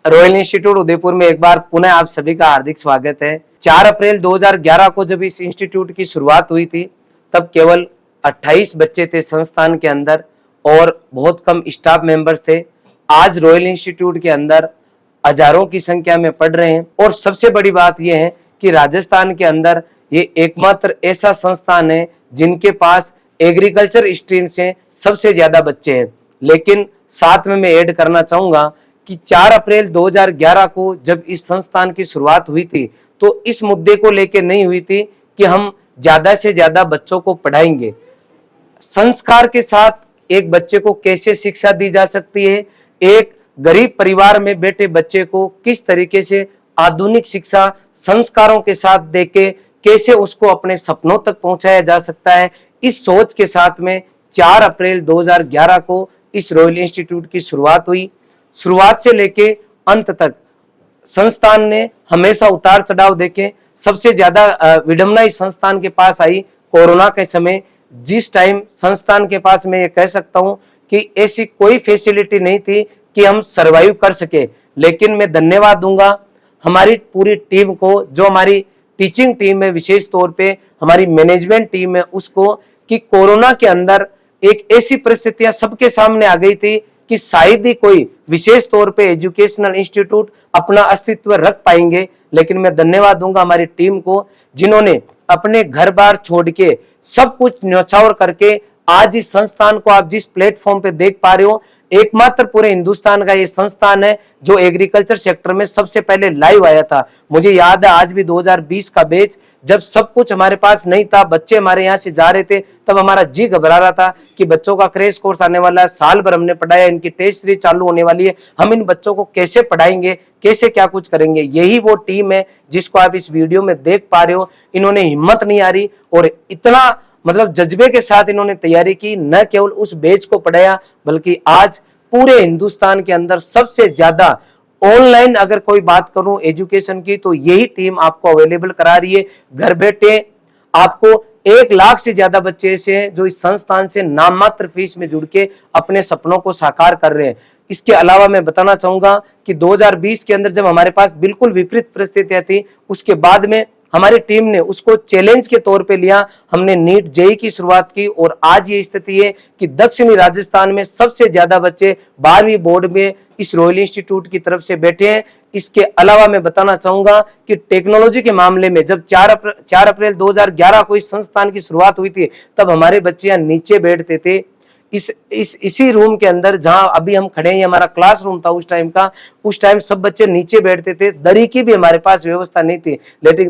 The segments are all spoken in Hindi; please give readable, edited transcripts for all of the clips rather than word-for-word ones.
रॉयल इंस्टीट्यूट उदयपुर में एक बार पुनः आप सभी का हार्दिक स्वागत है। 4 अप्रैल 2011 को जब इस इंस्टीट्यूट की शुरुआत हुई थी तब केवल 28 बच्चे थे संस्थान के अंदर और बहुत कम स्टाफ मेंबर्स थे। आज रॉयल इंस्टीट्यूट के अंदर हजारों की संख्या में पढ़ रहे हैं और सबसे बड़ी बात यह है कि राजस्थान के अंदर ये एकमात्र ऐसा संस्थान है जिनके पास एग्रीकल्चर स्ट्रीम से सबसे ज्यादा बच्चे हैं। लेकिन साथ में मैं ऐड करना चाहूंगा कि 4 अप्रैल 2011 को जब इस संस्थान की शुरुआत हुई थी तो इस मुद्दे को लेकर नहीं हुई थी कि हम ज्यादा से ज्यादा बच्चों को पढ़ाएंगे। संस्कार के साथ एक बच्चे को कैसे शिक्षा दी जा सकती है, एक गरीब परिवार में बैठे बच्चे को किस तरीके से आधुनिक शिक्षा संस्कारों के साथ देके कैसे उसको अपने सपनों तक पहुंचाया जा सकता है, इस सोच के साथ में 4 अप्रैल 2011 को इस रॉयल इंस्टीट्यूट की शुरुआत हुई। शुरुआत से लेके अंत तक संस्थान ने हमेशा उतार चढ़ाव देखे। सबसे ज्यादा विडंबना इस संस्थान के पास आई कोरोना के समय, जिस टाइम संस्थान के पास मैं ये कह सकता हूं कि ऐसी कोई फैसिलिटी नहीं थी कि हम सरवाइव कर सके। लेकिन मैं धन्यवाद दूंगा हमारी पूरी टीम को, जो हमारी टीचिंग टीम है, विशेष तौर पे हमारी मैनेजमेंट टीम है उसको, कि कोरोना के अंदर एक ऐसी परिस्थितियां सबके सामने आ गई थी कि शायद ही कोई विशेष तौर पे एजुकेशनल इंस्टीट्यूट अपना अस्तित्व रख पाएंगे। लेकिन मैं धन्यवाद दूंगा हमारी टीम को जिन्होंने अपने घर बार छोड़ के सब कुछ न्यौछावर करके आज इस संस्थान को आप जिस प्लेटफॉर्म पे देख पा रहे हो, एकमात्र पूरे हिंदुस्तान का ये संस्थान है जो एग्रीकल्चर सेक्टर में सबसे पहले लाइव आया था। मुझे याद है आज भी 2020 का बैच, जब सब कुछ हमारे पास नहीं था, बच्चे हमारे यहाँ से जा रहे थे, तब हमारा जी घबरा रहा था कि बच्चों का क्रैश कोर्स आने वाला है, साल भर हमने पढ़ाया, इनकी टेस्ट सीरीज चालू होने वाली है, हम इन बच्चों को कैसे पढ़ाएंगे, कैसे क्या कुछ करेंगे। यही वो टीम है जिसको आप इस वीडियो में देख पा रहे हो। इन्होंने हिम्मत नहीं हारी और इतना जज्बे के साथ इन्होंने तैयारी की, न केवल उस बैच को पढ़ाया बल्कि आज पूरे हिंदुस्तान के अंदर सबसे ज्यादा ऑनलाइन अगर कोई बात करूं एजुकेशन की तो यही टीम आपको अवेलेबल करा रही है। घर बैठे आपको 1 लाख से ज्यादा बच्चे ऐसे हैं जो इस संस्थान से नाम मात्र फीस में जुड़ के अपने सपनों को साकार कर रहे हैं। इसके अलावा मैं बताना चाहूंगा कि 2020 के अंदर जब हमारे पास बिल्कुल विपरीत परिस्थितियां थी, उसके बाद में हमारी टीम ने उसको चैलेंज के तौर पे लिया। हमने नीट जेई की शुरुआत की और आज ये स्थिति है कि दक्षिणी राजस्थान में सबसे ज्यादा बच्चे 12वीं बोर्ड में इस रॉयल इंस्टीट्यूट की तरफ से बैठे हैं। इसके अलावा मैं बताना चाहूंगा कि टेक्नोलॉजी के मामले में जब 4 अप्रैल 2011 को इस संस्थान की शुरुआत हुई थी तब हमारे बच्चे यहाँ नीचे बैठते थे। इसी रूम के अंदर जहां अभी हम खड़े हैं, ये हमारा क्लासरूम था उस टाइम का। उस टाइम सब बच्चे नीचे बैठते थे, दरी की भी हमारे पास व्यवस्था नहीं थी।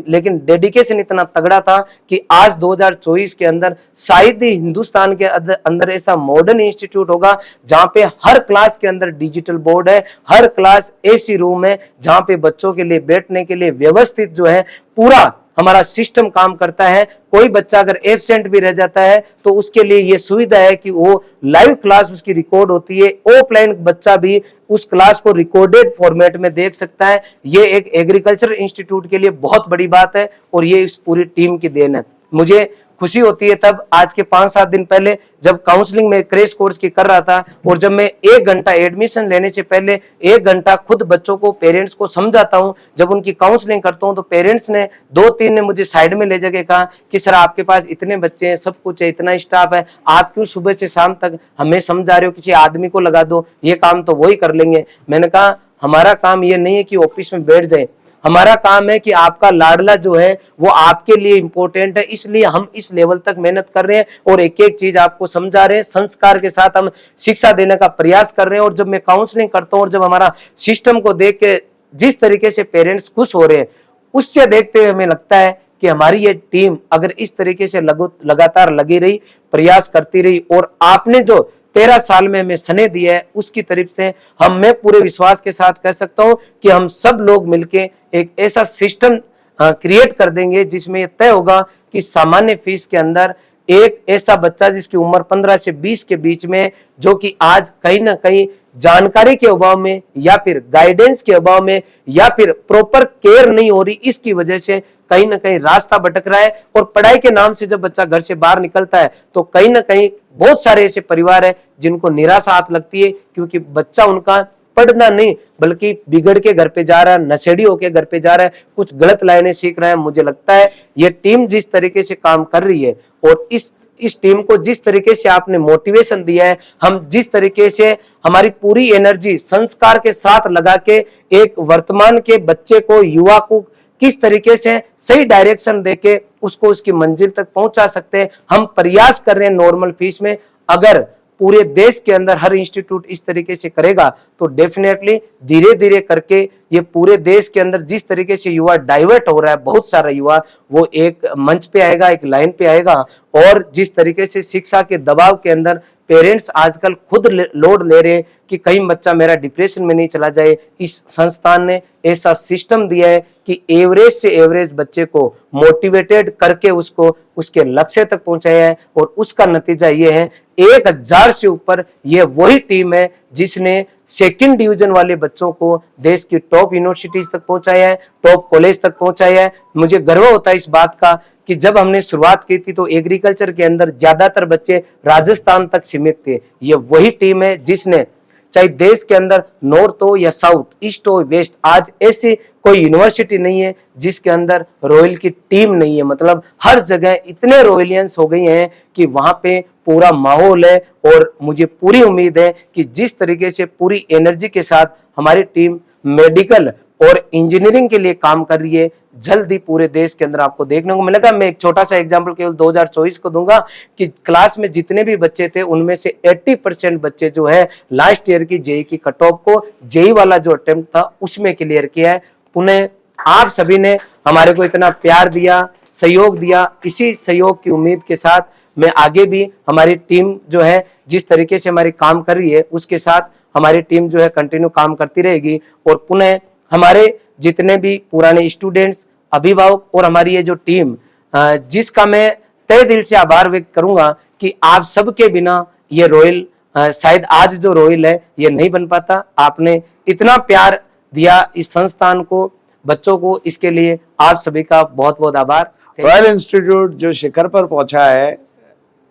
लेकिन डेडिकेशन इतना तगड़ा था कि आज 2024 के अंदर शायद ही हिंदुस्तान के अंदर ऐसा मॉडर्न इंस्टीट्यूट होगा जहां पे हर क्लास के अंदर डिजिटल बोर्ड है, हर क्लास एसी रूम है, जहां पे बच्चों के लिए बैठने के लिए व्यवस्थित जो है पूरा हमारा सिस्टम काम करता है। कोई बच्चा अगर एब्सेंट भी रह जाता है तो उसके लिए ये सुविधा है कि वो लाइव क्लास उसकी रिकॉर्ड होती है, ऑफलाइन बच्चा भी उस क्लास को रिकॉर्डेड फॉर्मेट में देख सकता है। ये एक एग्रीकल्चर इंस्टीट्यूट के लिए बहुत बड़ी बात है और ये इस पूरी टीम की देन है। मुझे खुशी होती है तब आज के 5-7 दिन पहले जब काउंसलिंग में क्रैश कोर्स की कर रहा था और जब मैं 1 घंटा एडमिशन लेने से पहले 1 घंटा खुद बच्चों को, पेरेंट्स को समझाता हूं, जब उनकी काउंसलिंग करता हूं तो पेरेंट्स ने 2-3 ने मुझे साइड में ले जाके कहा कि सर आपके पास इतने बच्चे हैं, सब कुछ है, इतना स्टाफ है, आप क्यों सुबह से शाम तक हमें समझा रहे हो, किसी आदमी को लगा दो, ये काम तो वही कर लेंगे। मैंने कहा हमारा काम ये नहीं है कि ऑफिस में बैठ जाए, हमारा काम है कि आपका लाडला जो है वो आपके लिए इंपॉर्टेंट है, इसलिए हम इस लेवल तक मेहनत कर रहे हैं और एक एक चीज आपको समझा रहे हैं, संस्कार के साथ हम शिक्षा देने का प्रयास कर रहे हैं। और जब मैं काउंसलिंग करता हूँ और जब हमारा सिस्टम को देख के जिस तरीके से पेरेंट्स खुश हो रहे हैं, उससे देखते हुए हमें लगता है कि हमारी ये टीम अगर इस तरीके से लगातार लगी रही, प्रयास करती रही और आपने जो 13 साल में हमें सने दिया है उसकी तरफ से मैं पूरे विश्वास के साथ कह सकता हूं कि हम सब लोग मिलके एक ऐसा सिस्टम क्रिएट कर देंगे जिसमें यह तय होगा कि सामान्य फीस के अंदर एक ऐसा बच्चा जिसकी उम्र 15 से 20 के बीच में, जो कि आज कहीं ना कहीं जानकारी के अभाव में या फिर गाइडेंस के अभाव में या फिर प्रॉपर केयर नहीं हो रही, इसकी वजह से कहीं ना कहीं रास्ता भटक रहा है। और पढ़ाई के नाम से जब बच्चा घर से बाहर निकलता है तो कहीं ना कहीं बहुत सारे ऐसे परिवार है जिनको निराशा हाथ लगती है, क्योंकि बच्चा उनका पढ़ना नहीं बल्कि बिगड़ के घर पे जा रहा है, नशेड़ी होके घर पे जा रहा है, कुछ गलत लाइनें सीख रहा है। मुझे लगता है ये टीम जिस तरीके से काम कर रही है और इस टीम को जिस तरीके से आपने मोटिवेशन दिया है, हम जिस तरीके से हमारी पूरी एनर्जी संस्कार के साथ लगा के एक वर्तमान के बच्चे को, युवा को किस तरीके से सही डायरेक्शन देके उसको उसकी मंजिल तक पहुंचा सकते हैं, हम प्रयास कर रहे हैं नॉर्मल फीस में। अगर पूरे देश के अंदर हर इंस्टीट्यूट इस तरीके से करेगा तो डेफिनेटली धीरे धीरे करके ये पूरे देश के अंदर जिस तरीके से युवा डाइवर्ट हो रहा है, बहुत सारा युवा वो एक मंच पे आएगा, एक लाइन पे आएगा। और जिस तरीके से शिक्षा के दबाव के अंदर पेरेंट्स आजकल खुद लोड ले रहे कि कहीं बच्चा मेरा डिप्रेशन में नहीं चला जाए, इस संस्थान ने ऐसा सिस्टम दिया है कि एवरेज से एवरेज बच्चे को मोटिवेटेड करके उसको उसके लक्ष्य तक पहुंचाया है। और उसका नतीजा ये है 1000 से ऊपर ये वही टीम है जिसने सेकंड डिवीजन वाले बच्चों को देश की टॉप यूनिवर्सिटीज तक पहुंचाया है, टॉप कॉलेज तक पहुंचाया है। मुझे गर्व होता है इस बात का कि जब हमने शुरुआत की थी तो एग्रीकल्चर के अंदर ज्यादातर बच्चे राजस्थान तक सीमित थे। ये वही टीम है जिसने चाहे देश के अंदर नॉर्थ हो या साउथ, ईस्ट हो वेस्ट, आज ऐसी कोई यूनिवर्सिटी नहीं है जिसके अंदर रॉयल की टीम नहीं है। मतलब हर जगह इतने रॉयलियंस हो गई हैं कि वहां पे पूरा माहौल है। और मुझे पूरी उम्मीद है कि जिस तरीके से पूरी एनर्जी के साथ हमारी टीम मेडिकल और इंजीनियरिंग के लिए काम कर रही है, जल्द ही पूरे देश के अंदर आपको देखने को मिलेगा। मैं एक छोटा सा एग्जांपल केवल 2024 को दूंगा कि क्लास में जितने भी बच्चे थे उनमें से 80% बच्चे जो है लास्ट ईयर की जेई की कट ऑफ को जेई वाला जो अटेम्प्ट था उसमें क्लियर किया है। पुनः आप सभी ने हमारे को इतना प्यार दिया, सहयोग दिया, इसी सहयोग की उम्मीद के साथ मैं आगे भी हमारी टीम जो है जिस तरीके से हमारी काम कर रही है उसके साथ हमारी टीम जो है कंटिन्यू काम करती रहेगी। और पुनः हमारे जितने भी पुराने स्टूडेंट्स, अभिभावक और हमारी ये जो टीम, जिसका मैं तहे दिल से आभार व्यक्त करूंगा कि आप सबके बिना ये रॉयल, शायद आज जो रॉयल है ये नहीं बन पाता। आपने इतना प्यार दिया इस संस्थान को, बच्चों को, इसके लिए आप सभी का बहुत बहुत आभार। रॉयल इंस्टीट्यूट जो शिखर पर पहुंचा है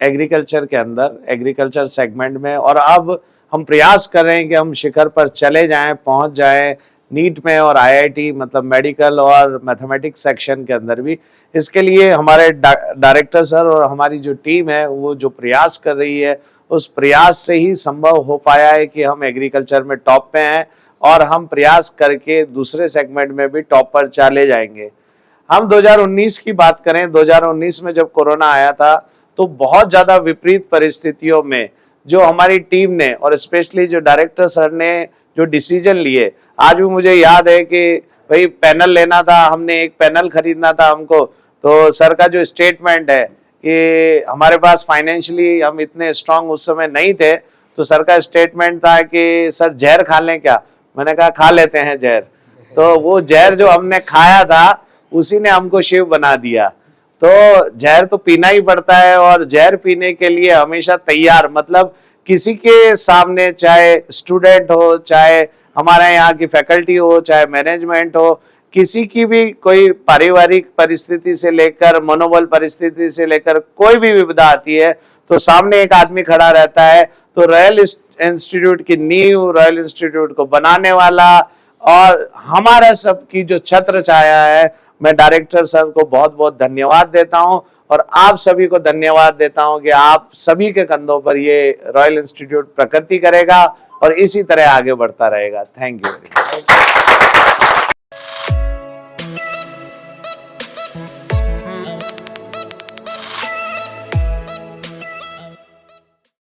एग्रीकल्चर के अंदर, एग्रीकल्चर सेगमेंट में, और अब हम प्रयास कर रहे हैं कि हम शिखर पर चले जाएं, पहुंच जाएं नीट में और आईआईटी, मतलब मेडिकल और मैथमेटिक्स सेक्शन के अंदर भी। इसके लिए हमारे डायरेक्टर सर और हमारी जो टीम है वो जो प्रयास कर रही है, उस प्रयास से ही संभव हो पाया है कि हम एग्रीकल्चर में टॉप पे हैं और हम प्रयास करके दूसरे सेगमेंट में भी टॉप पर चले जाएंगे। हम 2019 की बात करें, 2019 में जब कोरोना आया था तो बहुत ज्यादा विपरीत परिस्थितियों में जो हमारी टीम ने और स्पेशली जो डायरेक्टर सर ने जो डिसीजन लिए, आज भी मुझे याद है कि भाई पैनल लेना था, हमने एक पैनल खरीदना था हमको, तो सर का जो स्टेटमेंट है कि हमारे पास फाइनेंशियली हम इतने स्ट्रांग उस समय नहीं थे, तो सर का स्टेटमेंट था कि सर जहर खा लें क्या? मैंने कहा खा लेते हैं जहर। तो वो जहर जो हमने खाया था उसी ने हमको शिव बना दिया। तो जहर तो पीना ही पड़ता है और जहर पीने के लिए हमेशा तैयार, मतलब किसी के सामने, चाहे स्टूडेंट हो, चाहे हमारे यहाँ की फैकल्टी हो, चाहे मैनेजमेंट हो, किसी की भी कोई पारिवारिक परिस्थिति से लेकर मनोबल परिस्थिति से लेकर कोई भी विपदा आती है तो सामने एक आदमी खड़ा रहता है। तो रॉयल इंस्टीट्यूट की नींव, रॉयल इंस्टीट्यूट को बनाने वाला और हमारा सबकी जो छत्र छाया है, मैं डायरेक्टर सर को बहुत बहुत धन्यवाद देता हूं और आप सभी को धन्यवाद देता हूं कि आप सभी के कंधों पर ये रॉयल इंस्टीट्यूट प्रगति करेगा और इसी तरह आगे बढ़ता रहेगा। Thank you very much.